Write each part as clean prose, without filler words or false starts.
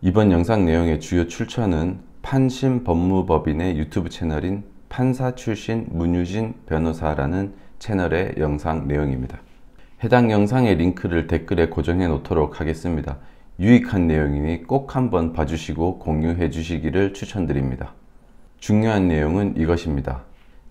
이번 영상 내용의 주요 출처는 판심법무법인의 유튜브 채널인 판사 출신 문유진 변호사라는 채널의 영상 내용입니다. 해당 영상의 링크를 댓글에 고정해 놓도록 하겠습니다. 유익한 내용이니 꼭 한번 봐주시고 공유해 주시기를 추천드립니다. 중요한 내용은 이것입니다.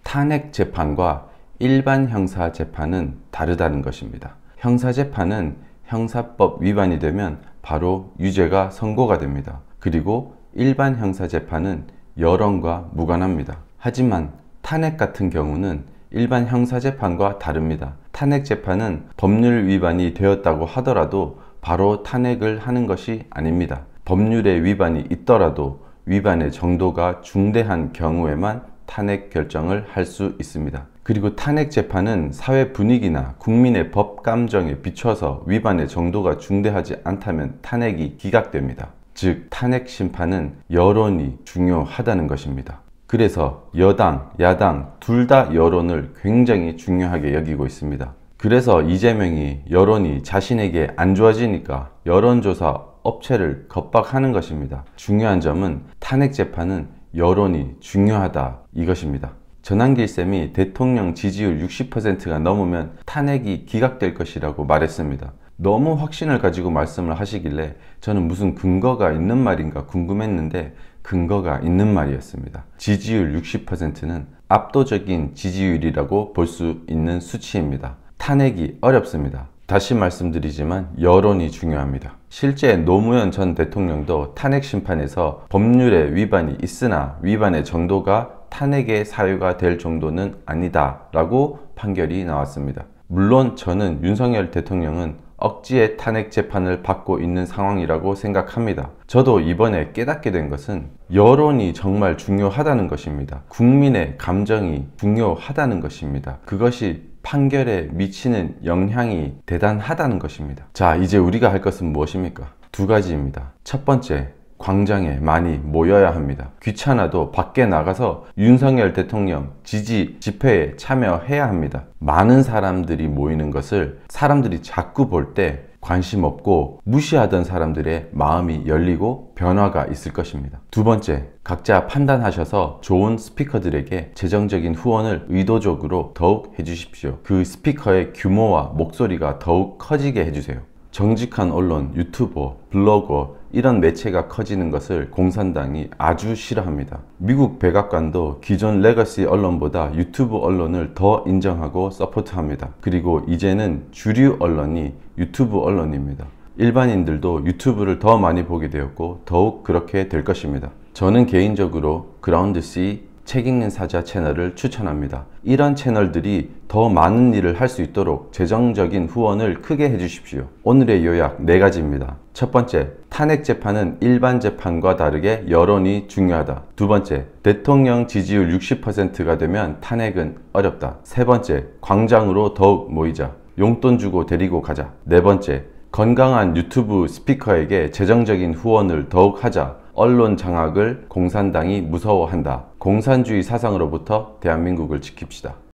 탄핵 재판과 일반 형사 재판은 다르다는 것입니다. 형사 재판은 형사법 위반이 되면 바로 유죄가 선고가 됩니다. 그리고 일반 형사 재판은 여론과 무관합니다. 하지만 탄핵 같은 경우는 일반 형사 재판과 다릅니다. 탄핵 재판은 법률 위반이 되었다고 하더라도 바로 탄핵을 하는 것이 아닙니다. 법률의 위반이 있더라도 위반의 정도가 중대한 경우에만 탄핵 결정을 할 수 있습니다. 그리고 탄핵 재판은 사회 분위기나 국민의 법 감정에 비춰서 위반의 정도가 중대하지 않다면 탄핵이 기각됩니다. 즉, 탄핵 심판은 여론이 중요하다는 것입니다. 그래서 여당, 야당 둘 다 여론을 굉장히 중요하게 여기고 있습니다. 그래서 이재명이 여론이 자신에게 안 좋아지니까 여론조사 업체를 겁박하는 것입니다. 중요한 점은 탄핵 재판은 여론이 중요하다 이것입니다. 전한길 쌤이 대통령 지지율 60%가 넘으면 탄핵이 기각될 것이라고 말했습니다. 너무 확신을 가지고 말씀을 하시길래 저는 무슨 근거가 있는 말인가 궁금했는데 근거가 있는 말이었습니다. 지지율 60%는 압도적인 지지율이라고 볼 수 있는 수치입니다. 탄핵이 어렵습니다. 다시 말씀드리지만 여론이 중요합니다. 실제 노무현 전 대통령도 탄핵 심판에서 법률의 위반이 있으나 위반의 정도가 탄핵의 사유가 될 정도는 아니다 라고 판결이 나왔습니다. 물론 저는 윤석열 대통령은 억지의 탄핵 재판을 받고 있는 상황이라고 생각합니다. 저도 이번에 깨닫게 된 것은 여론이 정말 중요하다는 것입니다. 국민의 감정이 중요하다는 것입니다. 그것이 판결에 미치는 영향이 대단하다는 것입니다. 자, 이제 우리가 할 것은 무엇입니까? 두 가지입니다. 첫 번째, 광장에 많이 모여야 합니다. 귀찮아도 밖에 나가서 윤석열 대통령 지지 집회에 참여해야 합니다. 많은 사람들이 모이는 것을 사람들이 자꾸 볼 때 관심 없고 무시하던 사람들의 마음이 열리고 변화가 있을 것입니다. 두 번째, 각자 판단하셔서 좋은 스피커들에게 재정적인 후원을 의도적으로 더욱 해주십시오. 그 스피커의 규모와 목소리가 더욱 커지게 해주세요. 정직한 언론, 유튜버, 블로거 이런 매체가 커지는 것을 공산당이 아주 싫어합니다. 미국 백악관도 기존 레거시 언론보다 유튜브 언론을 더 인정하고 서포트합니다. 그리고 이제는 주류 언론이 유튜브 언론입니다. 일반인들도 유튜브를 더 많이 보게 되었고 더욱 그렇게 될 것입니다. 저는 개인적으로 그라운드 C 책 읽는 사자 채널을 추천합니다. 이런 채널들이 더 많은 일을 할 수 있도록 재정적인 후원을 크게 해주십시오. 오늘의 요약 4가지입니다. 첫 번째, 탄핵 재판은 일반 재판과 다르게 여론이 중요하다. 두 번째, 대통령 지지율 60%가 되면 탄핵은 어렵다. 세 번째, 광장으로 더욱 모이자. 용돈 주고 데리고 가자. 네 번째, 건강한 유튜브 스피커에게 재정적인 후원을 더욱 하자. 언론 장악을 공산당이 무서워한다. 공산주의 사상으로부터 대한민국을 지킵시다.